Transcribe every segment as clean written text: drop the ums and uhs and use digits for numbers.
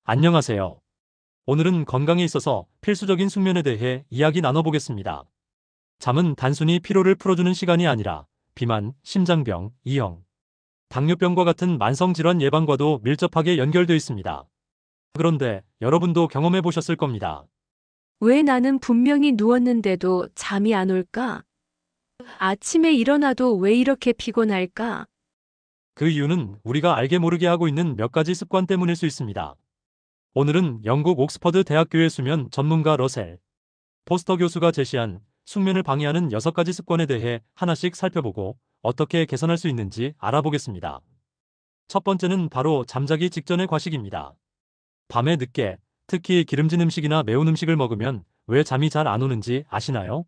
안녕하세요. 오늘은 건강에 있어서 필수적인 숙면에 대해 이야기 나눠보겠습니다. 잠은 단순히 피로를 풀어주는 시간이 아니라 비만, 심장병, 이형, 당뇨병과 같은 만성질환 예방과도 밀접하게 연결되어 있습니다. 그런데 여러분도 경험해 보셨을 겁니다. 왜 나는 분명히 누웠는데도 잠이 안 올까? 아침에 일어나도 왜 이렇게 피곤할까? 그 이유는 우리가 알게 모르게 하고 있는 몇 가지 습관 때문일 수 있습니다. 오늘은 영국 옥스퍼드 대학교의 수면 전문가 러셀 포스터 교수가 제시한 숙면을 방해하는 6가지 습관에 대해 하나씩 살펴보고 어떻게 개선할 수 있는지 알아보겠습니다. 첫 번째는 바로 잠자기 직전의 과식입니다. 밤에 늦게, 특히 기름진 음식이나 매운 음식을 먹으면 왜 잠이 잘 안 오는지 아시나요?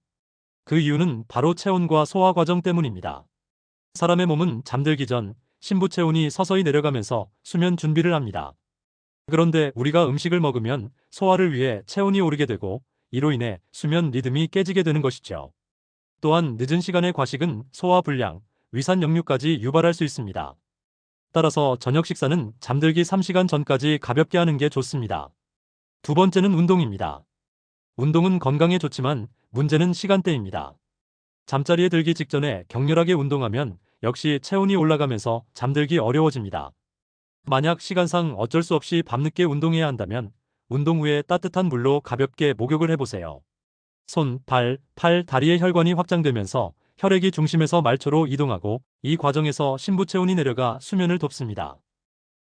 그 이유는 바로 체온과 소화 과정 때문입니다. 사람의 몸은 잠들기 전 신부 체온이 서서히 내려가면서 수면 준비를 합니다. 그런데 우리가 음식을 먹으면 소화를 위해 체온이 오르게 되고 이로 인해 수면 리듬이 깨지게 되는 것이죠. 또한 늦은 시간의 과식은 소화 불량, 위산 역류까지 유발할 수 있습니다. 따라서 저녁 식사는 잠들기 3시간 전까지 가볍게 하는 게 좋습니다. 두 번째는 운동입니다. 운동은 건강에 좋지만 문제는 시간대입니다. 잠자리에 들기 직전에 격렬하게 운동하면 역시 체온이 올라가면서 잠들기 어려워집니다. 만약 시간상 어쩔 수 없이 밤늦게 운동해야 한다면 운동 후에 따뜻한 물로 가볍게 목욕을 해보세요. 손, 팔, 다리의 혈관이 확장되면서 혈액이 중심에서 말초로 이동하고 이 과정에서 신부 체온이 내려가 수면을 돕습니다.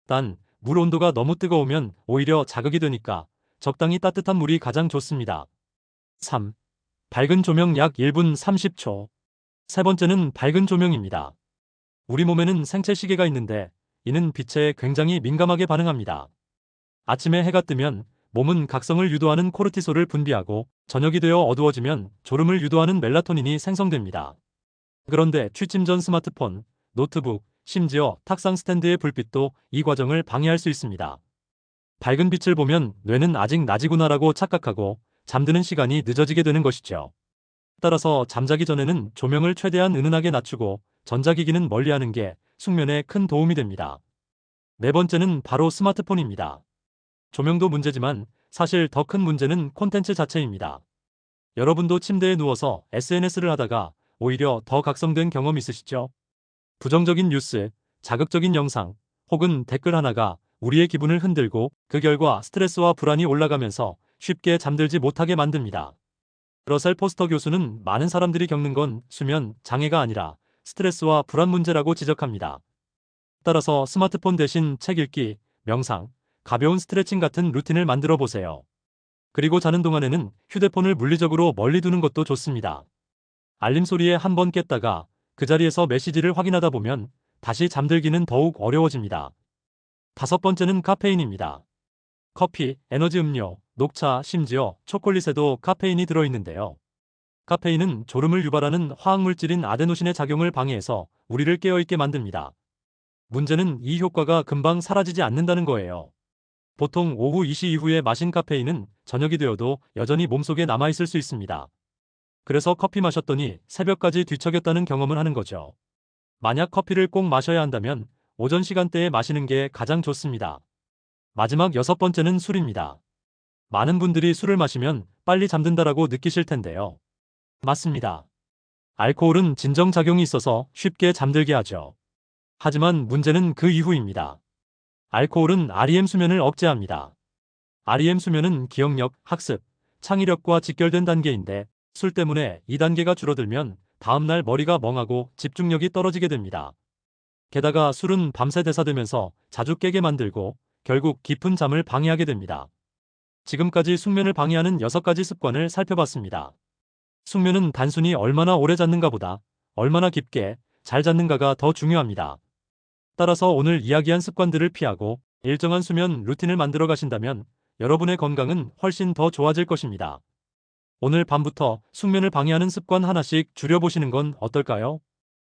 단, 물 온도가 너무 뜨거우면 오히려 자극이 되니까 적당히 따뜻한 물이 가장 좋습니다. 3. 밝은 조명 약 1분 30초. 세 번째는 밝은 조명입니다. 우리 몸에는 생체 시계가 있는데 이는 빛에 굉장히 민감하게 반응합니다. 아침에 해가 뜨면 몸은 각성을 유도하는 코르티솔을 분비하고 저녁이 되어 어두워지면 졸음을 유도하는 멜라토닌이 생성됩니다. 그런데 취침 전 스마트폰, 노트북, 심지어 탁상 스탠드의 불빛도 이 과정을 방해할 수 있습니다. 밝은 빛을 보면 뇌는 아직 낮이구나라고 착각하고 잠드는 시간이 늦어지게 되는 것이죠. 따라서 잠자기 전에는 조명을 최대한 은은하게 낮추고 전자기기는 멀리하는 게 숙면에 큰 도움이 됩니다. 네 번째는 바로 스마트폰입니다. 조명도 문제지만 사실 더 큰 문제는 콘텐츠 자체입니다. 여러분도 침대에 누워서 SNS를 하다가 오히려 더 각성된 경험 있으시죠? 부정적인 뉴스, 자극적인 영상, 혹은 댓글 하나가 우리의 기분을 흔들고 그 결과 스트레스와 불안이 올라가면서 쉽게 잠들지 못하게 만듭니다. 러셀 포스터 교수는 많은 사람들이 겪는 건 수면 장애가 아니라 스트레스와 불안 문제라고 지적합니다. 따라서 스마트폰 대신 책 읽기, 명상, 가벼운 스트레칭 같은 루틴을 만들어 보세요. 그리고 자는 동안에는 휴대폰을 물리적으로 멀리 두는 것도 좋습니다. 알림 소리에 한번 깼다가 그 자리에서 메시지를 확인하다 보면 다시 잠들기는 더욱 어려워집니다. 다섯 번째는 카페인입니다. 커피, 에너지 음료, 녹차, 심지어 초콜릿에도 카페인이 들어있는데요. 카페인은 졸음을 유발하는 화학물질인 아데노신의 작용을 방해해서 우리를 깨어있게 만듭니다. 문제는 이 효과가 금방 사라지지 않는다는 거예요. 보통 오후 2시 이후에 마신 카페인은 저녁이 되어도 여전히 몸속에 남아있을 수 있습니다. 그래서 커피 마셨더니 새벽까지 뒤척였다는 경험을 하는 거죠. 만약 커피를 꼭 마셔야 한다면 오전 시간대에 마시는 게 가장 좋습니다. 마지막 여섯 번째는 술입니다. 많은 분들이 술을 마시면 빨리 잠든다라고 느끼실 텐데요. 맞습니다. 알코올은 진정작용이 있어서 쉽게 잠들게 하죠. 하지만 문제는 그 이후입니다. 알코올은 REM 수면을 억제합니다. REM 수면은 기억력, 학습, 창의력과 직결된 단계인데 술 때문에 이 단계가 줄어들면 다음날 머리가 멍하고 집중력이 떨어지게 됩니다. 게다가 술은 밤새 대사되면서 자주 깨게 만들고 결국 깊은 잠을 방해하게 됩니다. 지금까지 숙면을 방해하는 6가지 습관을 살펴봤습니다. 숙면은 단순히 얼마나 오래 잤는가보다 얼마나 깊게 잘 잤는가가 더 중요합니다. 따라서 오늘 이야기한 습관들을 피하고 일정한 수면 루틴을 만들어 가신다면 여러분의 건강은 훨씬 더 좋아질 것입니다. 오늘 밤부터 숙면을 방해하는 습관 하나씩 줄여보시는 건 어떨까요?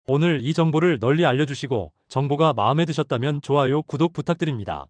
오늘 이 정보를 널리 알려주시고 정보가 마음에 드셨다면 좋아요, 구독 부탁드립니다.